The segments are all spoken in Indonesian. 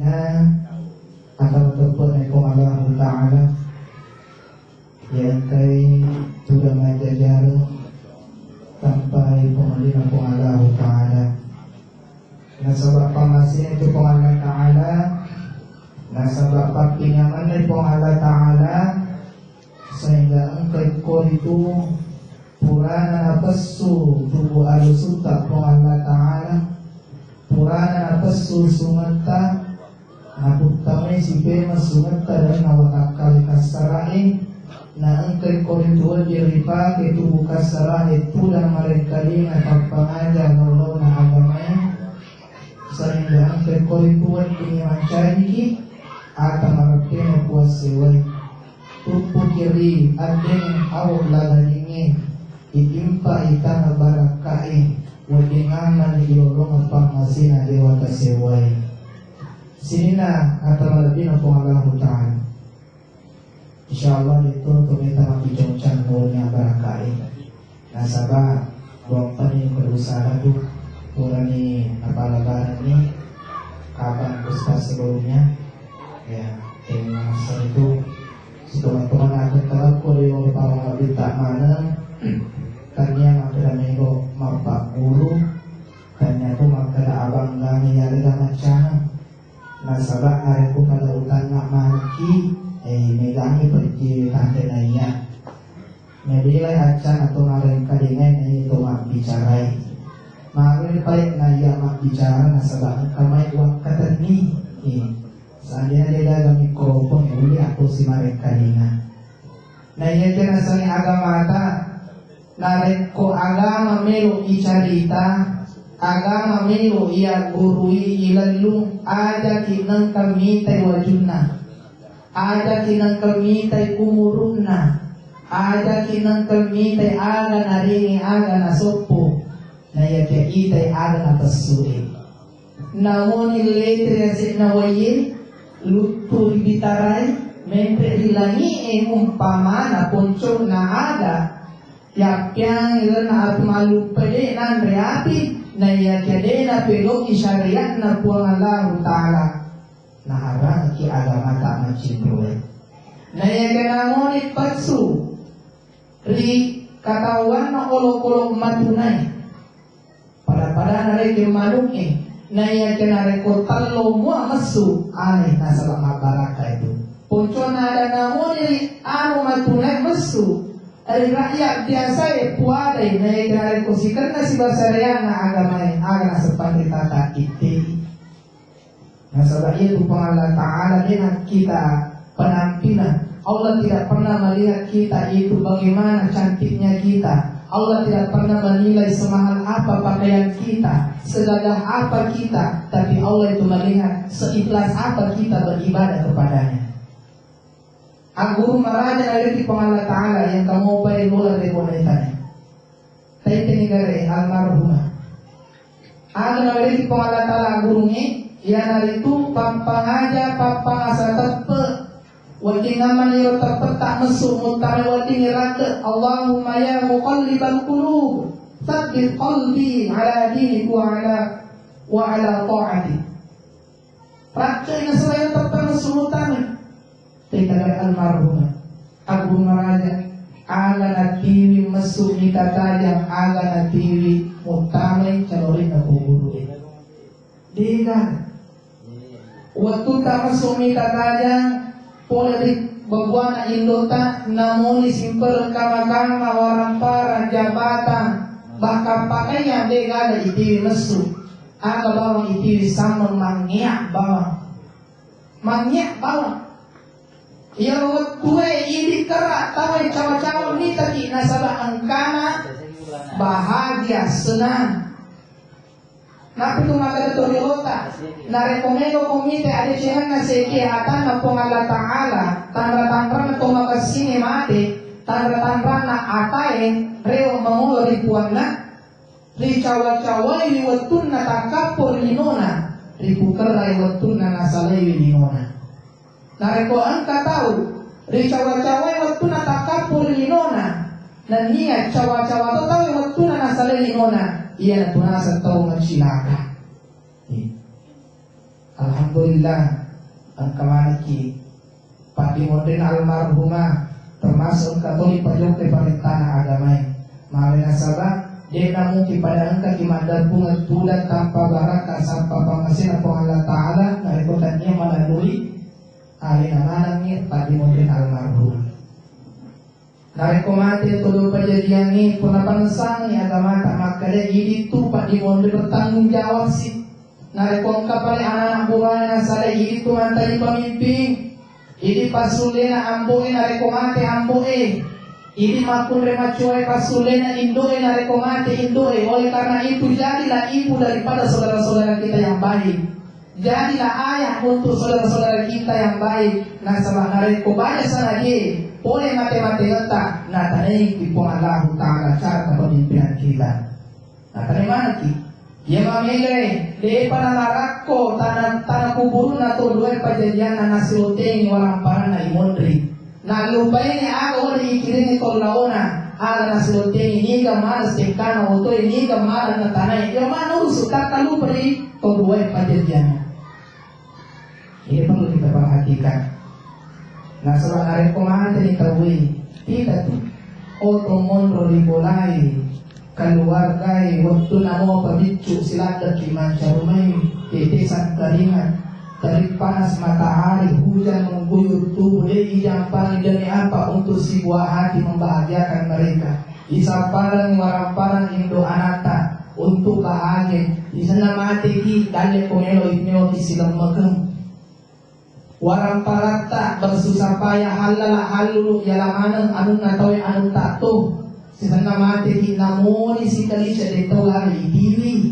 na akan terpon ekong Allah Ta'ala yang kay sudah mengajar sampai pengalina pong Allah Ta'ala nasabak pamasin itu pong Allah Ta'ala nasabak papinyaman ay pong Allah Ta'ala sehingga engkay ko itu purana na pasu tubuh alusuta pong Allah Ta'ala purana na pasu sumata napuntamay si Bema sumata dan nawakakal kasarain na engkay korituan diripa ke tubuh kasarain pulang marekali na pagpangaja nolo na agamay sehingga engkay korituan kinimancari at marapin na puwasiway tupo kiri adeng awag lagalingi itimpa itang barakain wadingaman ilolong pangmasina dewa kaseway sinina at malabin na pong Allah Ta'ala insyaallah itu tumita mapijong-chan mo niya barakain nasaba buang pa ni berusaha tuh pura ni napalabaran ni kapan gusta sebelumnya ya masa itu setelah teman-teman kalau kuliah para abita mana kanya makada nego mapak guru kanya tu makada abang kami yari macam nasabak areku kada utang nak maki megangi pergi tante nanya medilai acan atau ngareng kadingan itu mak bicarai mari paling naya mak bicara nasabak kamai wakatan ni seandainya dia dagang mikrofon boleh aku si mareng kadingan naya kena sani agama ta nareko agama melo icarita agama melo ia gurui ilalung ada kinang kami tay wajunna ada kinang kami tay kumurunna ada kinang kami tay aga naringi aga nasopo na yaki tay aga napasuri namun iletre si nawayin lutur bitaray membre hilangi umpama na poncho na ada yapyang ilan na at malupade na reapi na yakade na pelong isyariat na puang Allah Ta'ala na harang ki agama tak macimproy na yakana ngonit patsu ri katawan na olok-olok matunay pada na reke malungi na yakana reko talo mo amasu ay nasa mabaraka itu ponco na ada namon ri ano matunay masu ay rakyat biasa ya puaday na ikinari ko si karena si basarian na agamay aga na sa pagritata iti nasaba itu Allah Ta'ala lihat kita penampilan Allah tidak pernah melihat kita itu bagaimana cantiknya kita Allah tidak pernah menilai semahal apa pakaian kita segagah apa kita tapi Allah itu melihat seikhlas apa kita beribadah kepadanya Guru maraja dari Allah Ta'ala yang kamu bayar bola dari wanitanya. Tapi negara almarhumah. Ada dari Allah Ta'ala gurunya, yang dari itu papa aja papa asa tepe. Wati ngaman yo tepe tak mesuk mutare wati ngerake. Allahumma ya muqallibal qulub, tsabbit qalbi ala dinik wa ala ta'ati. Rakyat yang selain tepe mesuk mutare. Dari almarhumah Abu Maraja aga natiwi mesuk ni katajang aga natiwi mutamay calorin na kuburu diga waktu tak mesuk ni katajang pola babuana indota namuni simpel kama-kama warampara jabatan bahkan pakaian diga ada itiwi mesuk aga bawang itiwi sama mangyak bawang yang waktu ini kerak tawai cawa-cawa ni tadi nasabah angkana bahagia senang. Napi tu maka tu riota na rekomendo komite ada cehan na sekehatan na pong Allah Ta'ala tanra-tanra na tumakasini mati tanra-tanra na atae reo mangulo ripuan na ri cawa-cawa iwatun na takapur linona ripukar na iwatun na nasalay linona. Nareko angka tahu ri cawa-cawa waktu na takapur linona na niya cawa-cawa to tahu waktu na nasalay linona iya na tunasa tao magsilaka Alhamdulillah angkamanaki Padi Modern almarhumah termasuk katoli pajok ke pemerintahan agamai mawena sabab dia mungkin pada angka di mandar bunga tulan tanpa barakah sampai pengasih Allah Ta'ala narikotannya melalui ahli namanangnya Padi Modern almarhum narikomati tuduh kejadian ini punapansang ni agama tak makanya ini tu Padi Modern bertanggung jawab sih narikong kapal anak buah na sada ini tu mantai pemimpin ini pasulena amboe narikomati amboe ini makun remacuai pasulena indoe narikomati indoe oleh karena itu jadilah ibu daripada saudara-saudara kita yang baik jadilah ayah untuk saudara-saudara kita yang baik nah sama nariko banyak sana dia boleh mati-mati letak nah tanai kipong Allah Ta'ala cara kepemimpinan kita nah tanai mana ki ya mamile de pananarako tanah kubur na to dua pajadian na nasiloteng walang para na imondri na lupay ni aga wala ikiring ito laona aga nasiloteng ini malas tekana oto ini malas na tanay ya manurus tatalupri to dua pajadian ini perlu kita perhatikan nah setelah hari kemarin diketahui tidak tuh otomon dimulai keluarga waktu namo pabicuk silakan dimancar rumai tetesan keringat terik panas matahari hujan mengguyur tubuh yang paling demi apa untuk si buah hati membahagiakan mereka isamparan waramparan indo anata untuk bahagia di sana mati ki dale komelo ibneo isilam makem waramparata bersusah payah halala halulu yalamanang anun natawi anun tatuh sisana mati kinamuni si kalisya dito lari diri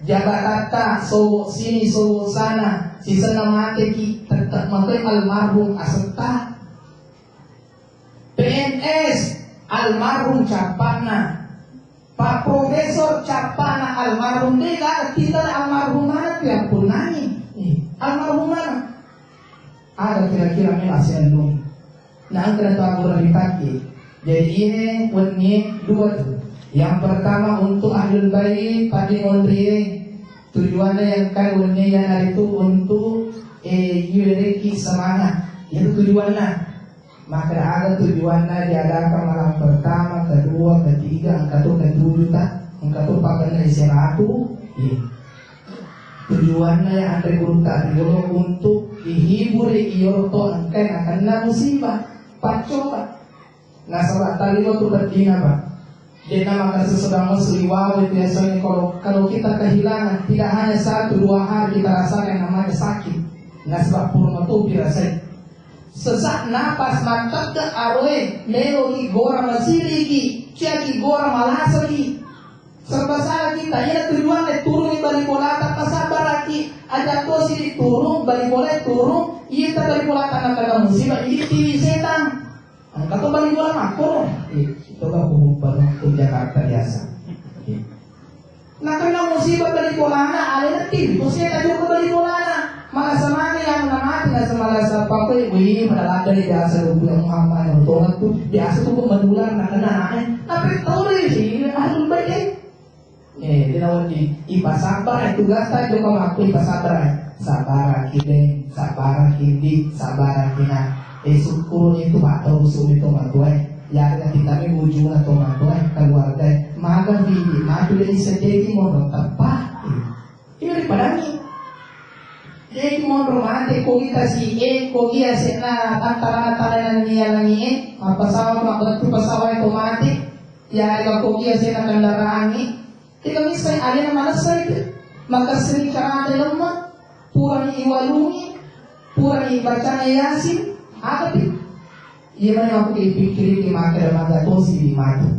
jabatata so sini so sana sisana mati ki tetap makai almarhum aseta PNS almarhum capana Pak Profesor capana almarhum dega kita almarhum mana yang punani almarhum mana ada kira-kira melasian dulu nah angkara tu aku berhati jadi ini warnanya dua tuh. Yang pertama untuk ahlul bait Padi Modern tujuannya yang kan warnanya yang itu untuk yureki semangat itu tujuannya maka ada tujuannya diadakan malam pertama kedua ketiga angka tuh ketujuh tak angka tuh pakai satu tujuannya yang ada guru tak untuk dihibur iyorto angka akan musibah pacoba nah sahabat tadi waktu berdina Pak dia namakan seseorang musliwah biasanya kalau kita kehilangan tidak hanya 1-2 hari kita rasakan yang namanya sakit nah sebab purma tuh dirasai sesak napas mata ke arwah melogi gora masirigi ciaki gora malasagi serba salah kita ya tujuannya turun di balik bola tak sabar lagi ada tosi turun balik bola turun iya tak balik bola tanah musibah ini TV setan kata balik bola makro itu kan umum ke Jakarta biasa nah kena musibah balik bola ada TV terus saya juga balik bola malah sama yang namanya nggak semalas apa wih malah dari biasa yang Muhammad yang tuh biasa tuh menular nah kena tapi tahu deh sih ahlul bait dinawan di ipa sabar itu gasta juga aku ipa sabar kini sabar kina syukur itu atau usul itu matuai ya kita ini wujud atau matuai keluarga maka bibi matu dari sedeki mau tepat ini daripada ini jadi mau mati kok kita si kok dia sena antara niya langi pasawa makot pasawa itu mati ya kok dia sena kendaraan ini kita misalnya ada yang malas saja, maka sering cara ada lemah, purang iwalungi, purang ibacanya yasin, apa sih? Ia mana aku dipikir di mata maka tosi di mata.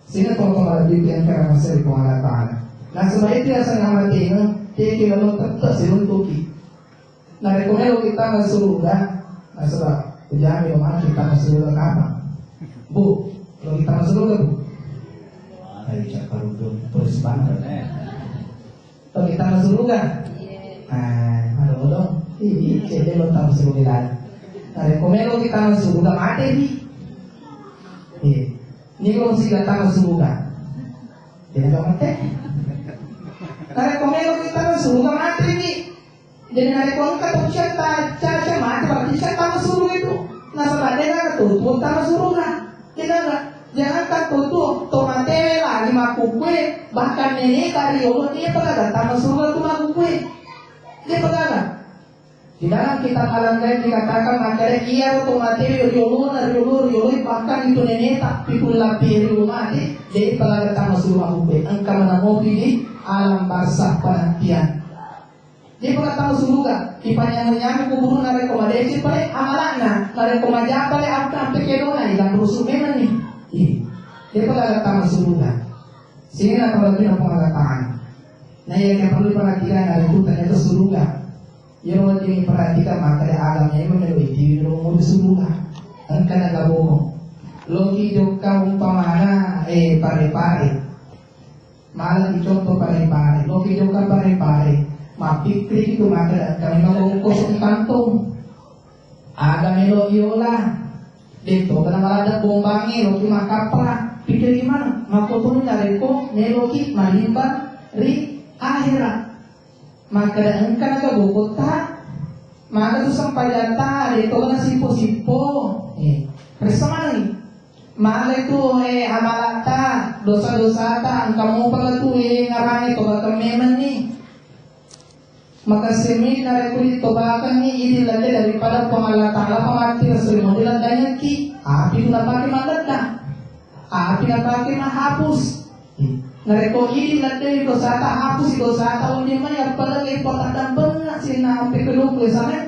Sehingga kalau kembali yang karena masih di Allah Taala. Nah sebab itu yang saya amati ini, dia kalau tetap seruntuki. Nah rekomendasi kita masuk surga, nah sebab penjamin mana kita masuk surga kapan? Bu, kalau kita masuk surga bu. Ayo cakap dulu terus banget. Kalau kita masuk surga, halo dong, ini jadi lo tahu surga. Nah, rekomendasi kita masuk surga mati nih. Ini kalau sih datang masuk surga, tidak mati. narekomelo kita na surga mati ni. Jadi narekomelo ka to siya siya mati berarti siya tama surga itu. Nasa badai ka to tama surga. Jangan kan tutup tomate lagi makukwe bahkan nenek kari Allah dia pegawai tama surga tu makukwe dia pegawai. Di dalam kitab Al-Anbiya dikatakan makanya ia otomatis riolo bahkan itu nenek tak pikul lapir mati jadi pelaga tama surga hube engkau menemukan di alam barzakh penantian. Dia pernah tama surga ipanya kubur na rekomendasi pare amalana na rekomendaja pare apa pekedona ilang rusuh memang nih. Dia pernah tama surga sehingga kalau kita pengalaman nah yang perlu perhatikan dari hutan itu surga. Yang ini perhatikan maka alamnya ini menjadi di rumah surga. Engkau nak bohong. Logi joka umpamana pare-pare. Malah dicontoh pare-pare. Logi joka pare-pare. Mapikri itu maka kami mau kosong kantong. Aga melo iola. Dito kana malada bombangi logi makapra. Pikir gimana? Makotono nareko nelogi malimban ri akhirat. Maka engkau nak bukota, maka tu sampai data itu kan sipo-sipo, bersama ni. Maka itu amalata, dosa-dosa ta, engkau mau pada tu ngarani tobat kememen ni. Maka semi nareku ditobakan ni ini lagi daripada pengalat Allah pemati Rasulullah dilandanya ki, api tu dapat mandata, api dapat menghapus. Nareko ini nanti dosa tak hapus dosa tak undi mana apalagi important benar sih na pekeluk sana.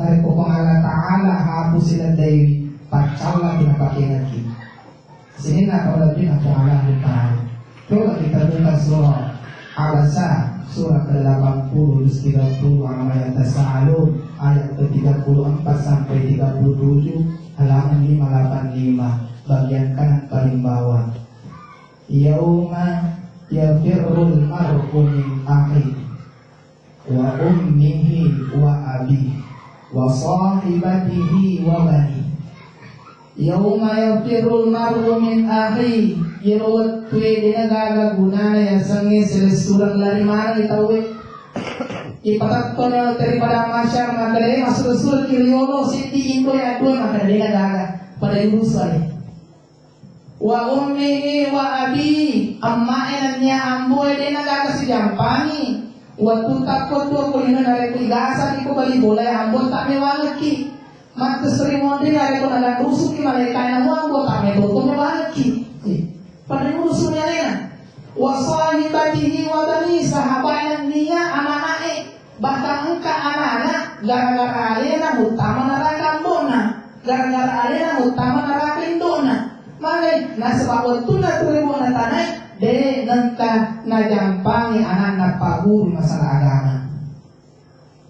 Nareko pengalat Taala hapus nanti pacala dinapakai lagi. Sini nak kalau lagi nak Allah Taala. Coba kita buka surah Abasa surah ke-80 30 ayat Tasa'alun ayat ke-34 sampai 37 halaman 585 bagian kanan paling bawah. Yauma yafirrul mar'u min akhihi wa ummihi wa abihi wa sahibatihi wa banihi. Yauma yafirrul mar'u min akhihi yerot tuwe dinagaga gunana ya sangi selesuran lari mana itawe ipatat kono daripada masyar makale masuk sur kiriolo siti indo ya dua maka dinagaga pada urusan wa ummihi wa abi amma enanya amboy dena gaga si jampani wa tutakko to ko ina nare ko gasa ko bali boleh ambo tak mewalaki mat sering monde nare ko naga rusuk ki malai kana mo ambo tak me to mewalaki pada urusannya lena wa sahibatihi wa bani sahabat dia anak-anak bahkan engka anak-anak gara-gara alena utama neraka bona gara-gara alena utama neraka indona. Malay, nasa bawat tuna tulibo na tanay, de nangka na jampangi anak na paguri masalah agama.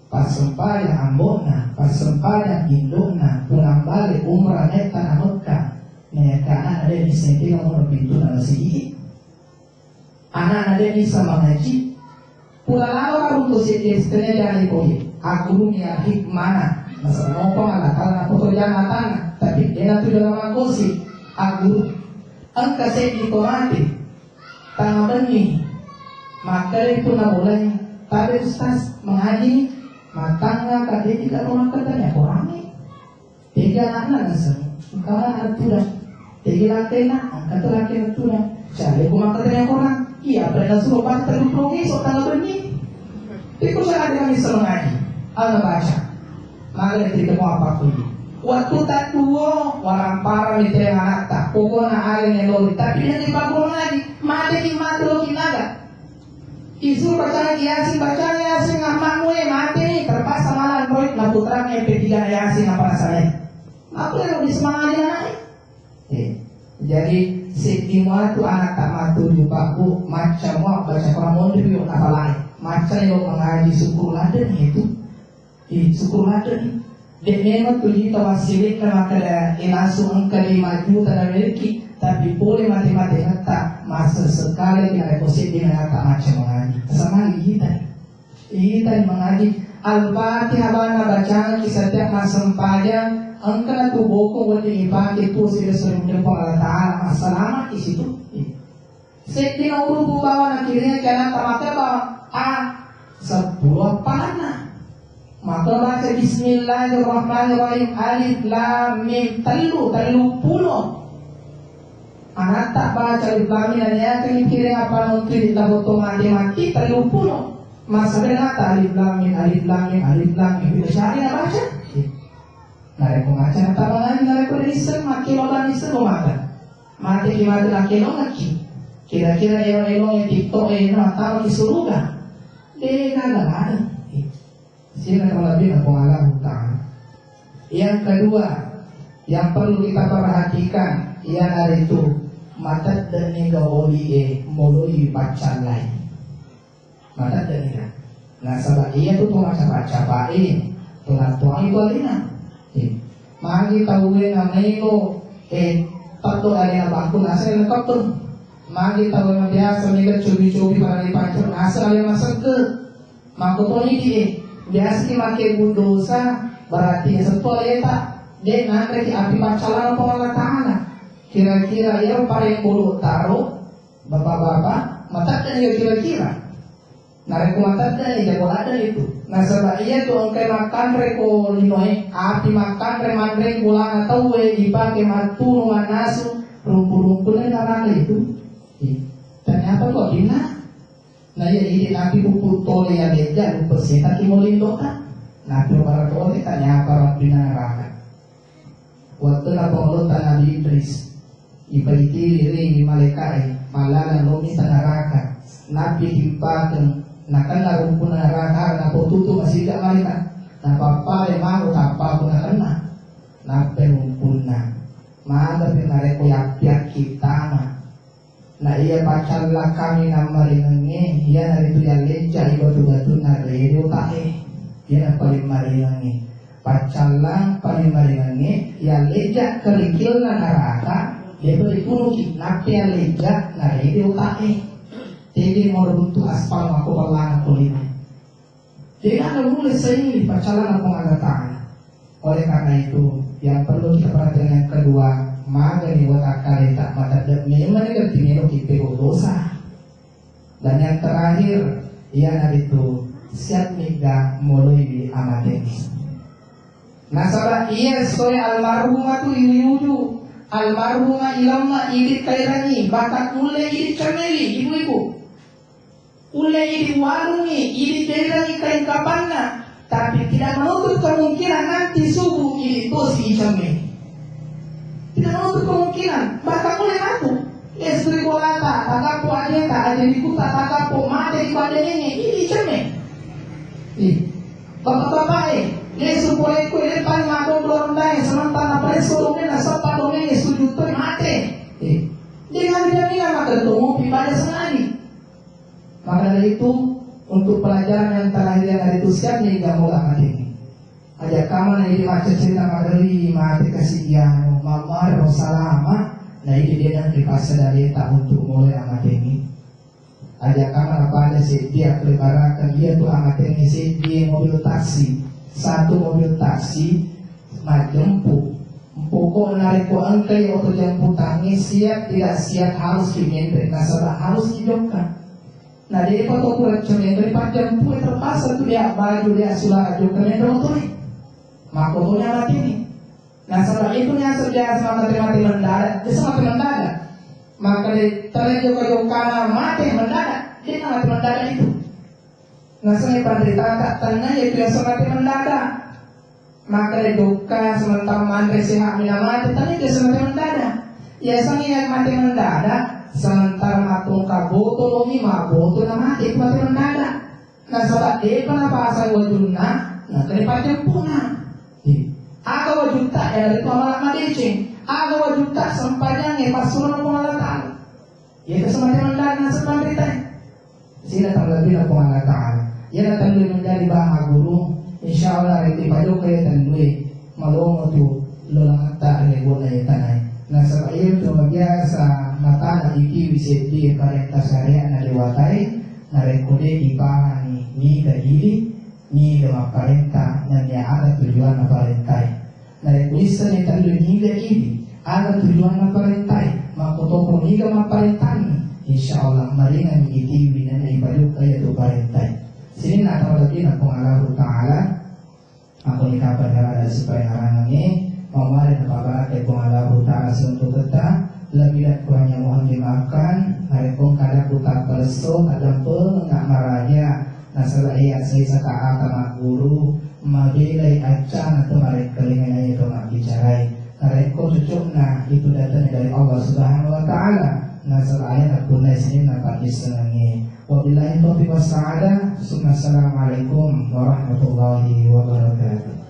Pasempaya ambon na, pasempaya indong na, pulang balik umrah neta na Mekah. Neka anak ada di sini yang mau pintu na si anak ada bisa mengaji. Pulang lawa untuk si istrinya dari koi. Aku dunia hikmana, masalah ngopong ala karena pekerjaan matana, tapi dia tu dalam makosi. Aku angka saya ditomati tanggal benih maka itu nak boleh tapi ustaz mengaji matangnya kaki tidak rumah katanya orang tiga anak nasa kawan aturan tiga laki angkat laki aturan cari rumah katanya orang iya pernah suruh baca terus so tanggal benih itu saya ada yang bisa mengaji anak baca maka tidak mau apa pun. Waktu tak tua, orang para mitra anak tak, pokoknya alih neloli. Tapi nanti bangun lagi, mati lo kinaga. Isu baca yasin ngamak mue mati terpaksa malah proyek na putra MP3 yasin apa rasanya. Apa yang disemangati anak? Jadi semua tu anak tak matu jupaku macam mau baca Quran dia biar apa lain. Macam yang mengaji syukur laden itu, syukur laden. Dek memang tujuh tawasilik nama kada inasu angka 5 juta dan memiliki tapi boleh mati-mati tak masa sekali kita reposit dengan tak macam mengaji sama kita mengaji Al-Fatihah bana bacaan setiap masa sempadan angka tu boko wali ibadah itu sudah sering jumpa Allah Taala selamat di situ. Sedina urubu bawa nak kirinya karena tak maka bawa 10 panah. Maka baca Bismillahirrahmanirrahim alif lam mim telu puluh. Anak tak baca alif lam mim ya kan kira apa nutri lagu to mati 30. Masa dengar alif lam mim itu syari nak baca. Nareko baca tak bangan nareko isem makilo dan isem mata. Mati kimatu nakilo ngaki. Kira-kira elong TikTok atau di surga. Dia nggak ada. Sehingga terlebih Allah Ta'ala. Yang kedua yang perlu kita perhatikan ialah itu mata dan gaoli moloi baca lain. Mata dan nah sebab ia tu baca baik tuan itu alina. Magi tahu namanya tato alina bangku nasa lengkap tu. Magi tahu yang biasa mereka cubi-cubi pada dipancur nasa alina masuk makotoni dia. Biasa makai budosa berarti sesuatu eta dia nanti api pacalan Allah Ta'ala. Kira-kira yang paling bulu taruh bapak-bapak mata dan kira-kira narik mata dan jago ada itu. Nah sebab ia tu angkai makan reko linoe api makan remandre bulan atau dipakai matu nuan nasu rumput-rumputnya darah itu. Ternyata kok dina. Nah ya ini nabi puput tole ya leja lupa seta kimolindo kan. Nabi para tole tanya apa bina neraka. Waktu na pengelutan Nabi Idris ibaiti ring malaikai malala nomi neraka. Nabi himpakan nakan na rumpun neraka na potutu masih gak malaikat. Na papa mau tapa pun kena. Nabi rumpun na. Maga pinareko yapiak kita mah. Nah ia bacalah kami nama ringannya ia dari itu yang lecah batu-batu nari tahe ia paling maringannya bacalah paling maringannya yang lecah kerikil neraka dia beri punuki napi yang lecah nari tahe jadi mau bentuk aspal aku berlana kulina jadi anda mulai sehingga bacalah aku mengatakan oleh karena itu yang perlu kita perhatikan yang kedua magani watakare tak mata memang ngerti melo kipego dosa. Dan yang terakhir ialah itu siap niga mulai di amateni. Nasabah ia soy almarhumah tu iliuju almarhumah ilama ilit kairani bakat mulai ilit cermeli ibu-ibu mulai ilit warungi ilit kairani kain kapanna tapi tidak menutup kemungkinan nanti subuh ilit tosi cermeli. Tidak menutup kemungkinan, bahkan boleh aku istri bolata, takapo adeta, ada di kuta, takapo mate di badannya, ini cermin. Bapak-bapak dia supaya ku ini paling madong berondai, sementara preso domena, sopa domena, sujud tuh mate. Dia nggak jaminan maka ketemu ibadah sengaja. Maka dari itu, untuk pelajaran yang terakhir yang ada itu siap nih gak mau mati. Ajak kaman ini macam cerita magari mati kasihan mamar salama nah ini dia nanti pas dari tak untuk mulai amat ini ajak kaman apa ada sih dia kelibarakan dia tuh amat ini sih dia mobil taksi satu mobil taksi majempu pokok narik ko angkai atau jemputannya siap tidak siap harus diminta nasabah harus hidupkan. Nah dia foto kuat cermin dari jempu terpaksa tuh dia baju dia sudah ajukan yang motor makotonya mati ini. Nah setelah itu nyasar dia mati mendadak, dia mati mendadak. Maka dia terjadi karena mati mendadak, dia mati mendadak itu. Nah setelah penderita tak tengah yaitu yang mati mendadak. Maka dia duka sementara mandre sehat mina mati, tapi dia mati mendadak. Ya sangi yang mati mendadak, sementara matung kaboto lomi maboto na mati itu mati mendadak. Nah sebab dia kenapa asal wajunna, nah kenapa jempuna. Aga wajuta ya dari pamalat madecing. Aga wajuta sempajangnya pasuran pengalatan. Ia kesempatan mendadak sepanjang. Sila terlebih na pengalatan. Ia datang menjadi bahan guru. Insyaallah reti padu kaya tanwe malongo tu lolang ta ne bona ya tanay. Na sa iyo tu biasa mata na iki wiseti parenta syariat na dewatay na rekode ipahani ni kadili ni dalam parenta dan yang ada tujuan aparentai. Nah, tulisan yang tadi ni ini ada tujuan aparentai. Maka toko ni dalam aparentai insyaallah maringan iti winan ay paluk kaya tu parintay. Sini na lagi na kung Allah Ta'ala ako ni kapan harada supaya harangangi mamarin na kabarat ay kung Allah Ta'ala suntuk kita lebih dan kurangnya mohon dimaafkan. Hari kong kada putar peleso ada pengak marahnya nasalah iya saya kama guru mabilai acan atau marik kelingan itu mak bicarai. Hari kong cucukna itu datang dari Allah Subhanahu Wa Ta'ala. Nasalah ayat aku naisinin napak disenangi. Wabillahi taufiq was sa'adah. Assalamualaikum warahmatullahi wabarakatuh.